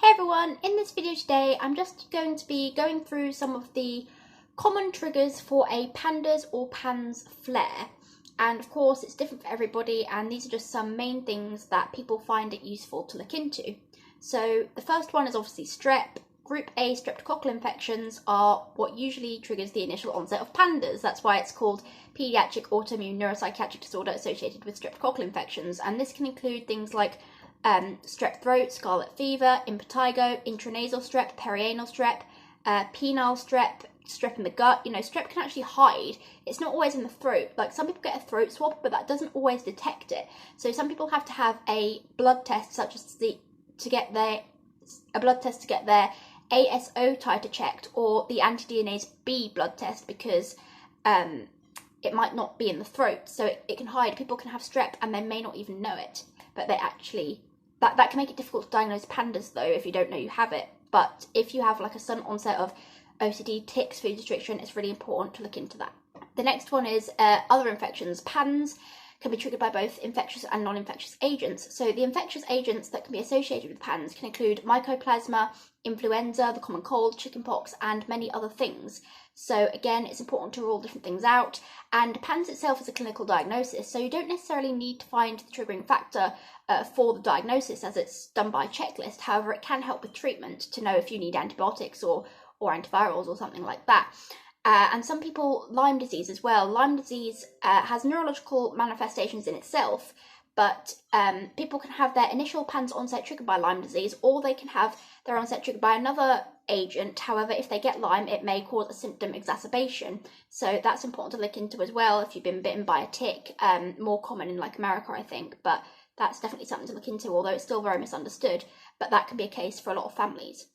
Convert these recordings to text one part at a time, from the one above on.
Hey everyone, in this video today I'm just going to be going through some of the common triggers for a PANDAS or PANS flare, and of course it's different for everybody, and these are just some main things that people find it useful to look into. So the first one is obviously strep. Group A streptococcal infections are what usually triggers the initial onset of PANDAS. That's why it's called paediatric autoimmune neuropsychiatric disorder associated with streptococcal infections, and this can include throats like strep throat, scarlet fever, impetigo, intranasal strep, perianal strep, penile strep, strep in the gut. You know, strep can actually hide. It's not always in the throat. Like, some people get a throat swab, but that doesn't always detect it. So some people have to have a blood test, such as to get their ASO titer checked, or the anti-DNase B blood test, because it might not be in the throat, so it can hide. People can have strep and they may not even know it, but they actually, that can make it difficult to diagnose PANDAS though if you don't know you have it. But if you have like a sudden onset of OCD, tics, food restriction, it's really important to look into that. The next one is other infections. PANS can be triggered by both infectious and non-infectious agents. So the infectious agents that can be associated with PANS can include mycoplasma, influenza, the common cold, chickenpox, and many other things. So again, it's important to rule different things out. And PANS itself is a clinical diagnosis, so you don't necessarily need to find the triggering factor for the diagnosis, as it's done by checklist. However, it can help with treatment to know if you need antibiotics or antivirals or something like that. And some people, Lyme disease as well. Lyme disease has neurological manifestations in itself, but people can have their initial PANS onset triggered by Lyme disease, or they can have their onset triggered by another agent. However, if they get Lyme, it may cause a symptom exacerbation. So that's important to look into as well if you've been bitten by a tick. More common in like America, I think, but that's definitely something to look into, although it's still very misunderstood. But that can be a case for a lot of families.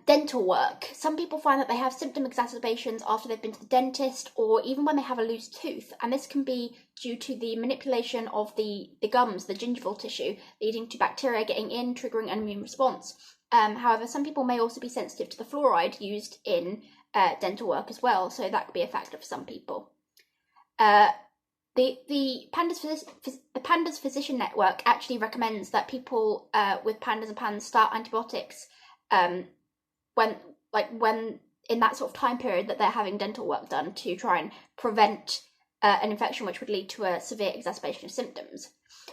Dental work. Some people find that they have symptom exacerbations after they've been to the dentist, or even when they have a loose tooth, and this can be due to the manipulation of the gums, the gingival tissue, leading to bacteria getting in, triggering an immune response. However, some people may also be sensitive to the fluoride used in dental work as well, so that could be a factor for some people. The PANDAS Physician Network actually recommends that people with PANDAS and PANS start antibiotics when in that sort of time period that they're having dental work done, to try and prevent an infection which would lead to a severe exacerbation of symptoms.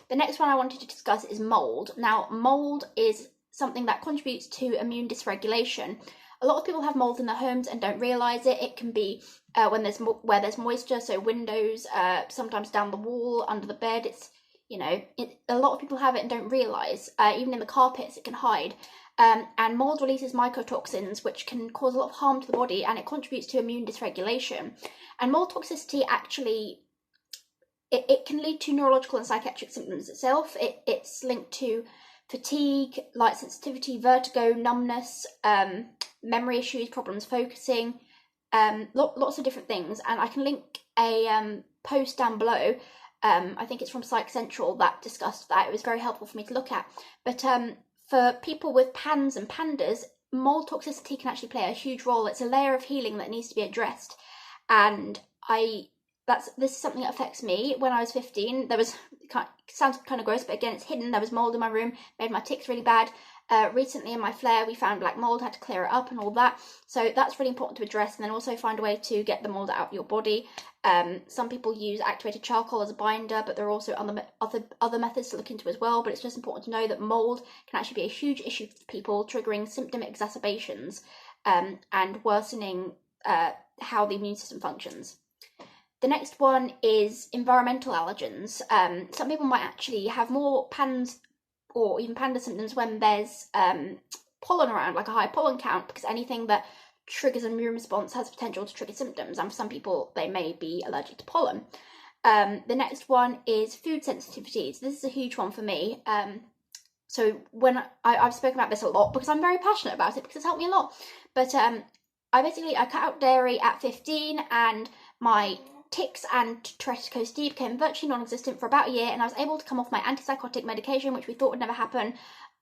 The next one I wanted to discuss is mould. Now, mould is something that contributes to immune dysregulation. A lot of people have mould in their homes and don't realise it. It can be where there's moisture, so windows, sometimes down the wall, under the bed. It's, you know, a lot of people have it and don't realise. Even in the carpets, it can hide. And mould releases mycotoxins, which can cause a lot of harm to the body, and it contributes to immune dysregulation. And mould toxicity actually, it can lead to neurological and psychiatric symptoms itself. It's linked to fatigue, light sensitivity, vertigo, numbness, memory issues, problems focusing, lots of different things. And I can link a post down below. I think it's from Psych Central that discussed that. It was very helpful for me to look at. But for people with PANS and PANDAS, mould toxicity can actually play a huge role. It's a layer of healing that needs to be addressed. And this is something that affects me. When I was 15, there was, it sounds kind of gross, but again, it's hidden. There was mould in my room, made my tics really bad. Recently in my flare, we found black mould, had to clear it up and all that. So that's really important to address, and then also find a way to get the mould out of your body. Some people use activated charcoal as a binder, but there are also other methods to look into as well. But it's just important to know that mould can actually be a huge issue for people, triggering symptom exacerbations and worsening how the immune system functions. The next one is environmental allergens. Some people might actually have more PANS or even PANDAS symptoms when there's pollen around, like a high pollen count, because anything that triggers an immune response has potential to trigger symptoms, and for some people they may be allergic to pollen. The next one is food sensitivities. This is a huge one for me. So when I've spoken about this a lot because I'm very passionate about it, because it's helped me a lot. But I cut out dairy at 15, and my tics and Tourette Scotland became virtually non-existent for about a year, and I was able to come off my antipsychotic medication, which we thought would never happen,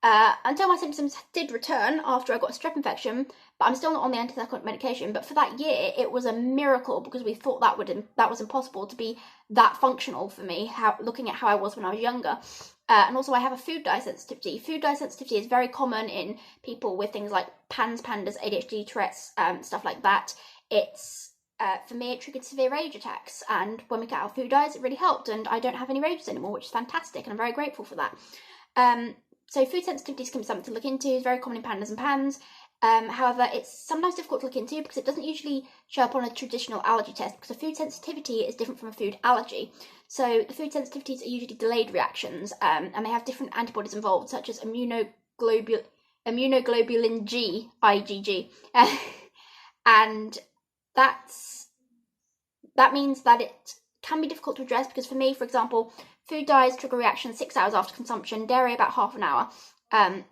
until my symptoms did return after I got a strep infection. but I'm still not on the antipsychotic medication. But for that year, it was a miracle, because we thought that was impossible to be that functional for me, looking at how I was when I was younger. And also I have a food dye sensitivity. Food dye sensitivity is very common in people with things like PANS, PANDAS, ADHD, Tourette's, stuff like that. It's for me, it triggered severe rage attacks, and when we cut out food dyes, it really helped, and I don't have any rages anymore, which is fantastic, and I'm very grateful for that. So food sensitivities can be something to look into. It's very common in PANDAS and PANS. However, it's sometimes difficult to look into because it doesn't usually show up on a traditional allergy test, because a food sensitivity is different from a food allergy. So the food sensitivities are usually delayed reactions, and they have different antibodies involved, such as immunoglobulin G, IgG, and that means that it can be difficult to address, because for me, for example, food dyes trigger reactions 6 hours after consumption, dairy about half an hour.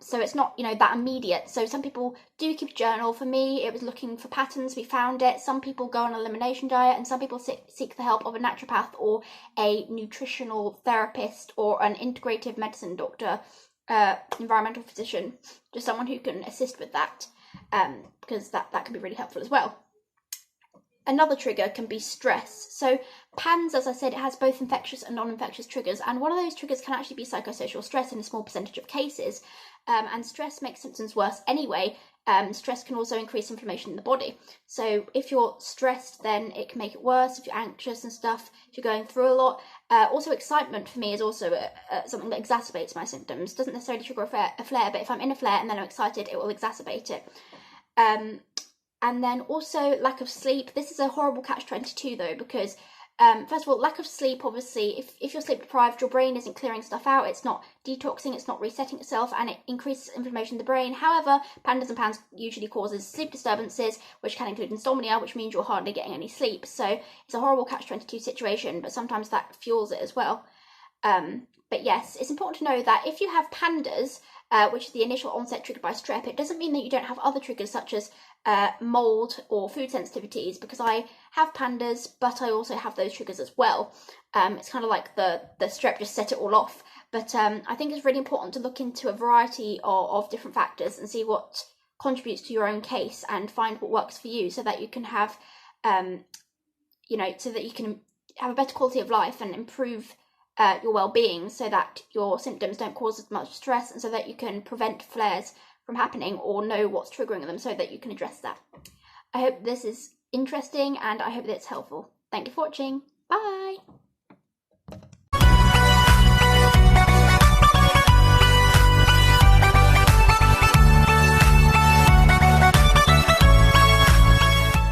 So it's not, that immediate. So some people do keep a journal. For me, it was looking for patterns. We found it. Some people go on an elimination diet, and some people seek the help of a naturopath or a nutritional therapist or an integrative medicine doctor, environmental physician, just someone who can assist with that, because that can be really helpful as well. Another trigger can be stress. So PANS, as I said, it has both infectious and non-infectious triggers, and one of those triggers can actually be psychosocial stress in a small percentage of cases, and stress makes symptoms worse anyway. Stress can also increase inflammation in the body. So if you're stressed, then it can make it worse. If you're anxious and stuff, if you're going through a lot. Also, excitement for me is also something that exacerbates my symptoms. Doesn't necessarily trigger a flare, but if I'm in a flare and then I'm excited, it will exacerbate it. And then also lack of sleep. This is a horrible catch-22 though, because first of all, lack of sleep, obviously, if you're sleep deprived, your brain isn't clearing stuff out, it's not detoxing, it's not resetting itself, and it increases inflammation in the brain. However, PANDAS and PANS usually causes sleep disturbances, which can include insomnia, which means you're hardly getting any sleep. So it's a horrible catch-22 situation, but sometimes that fuels it as well. But yes, it's important to know that if you have PANDAS, which is the initial onset triggered by strep, it doesn't mean that you don't have other triggers such as mould or food sensitivities, because I have PANDAS, but I also have those triggers as well. It's kind of like the strep just set it all off. But I think it's really important to look into a variety of different factors and see what contributes to your own case and find what works for you, so that you can have, so that you can have a better quality of life and improve your well-being, so that your symptoms don't cause as much stress, and so that you can prevent flares from happening or know what's triggering them, so that you can address that. I hope this is interesting, and I hope that it's helpful. Thank you for watching.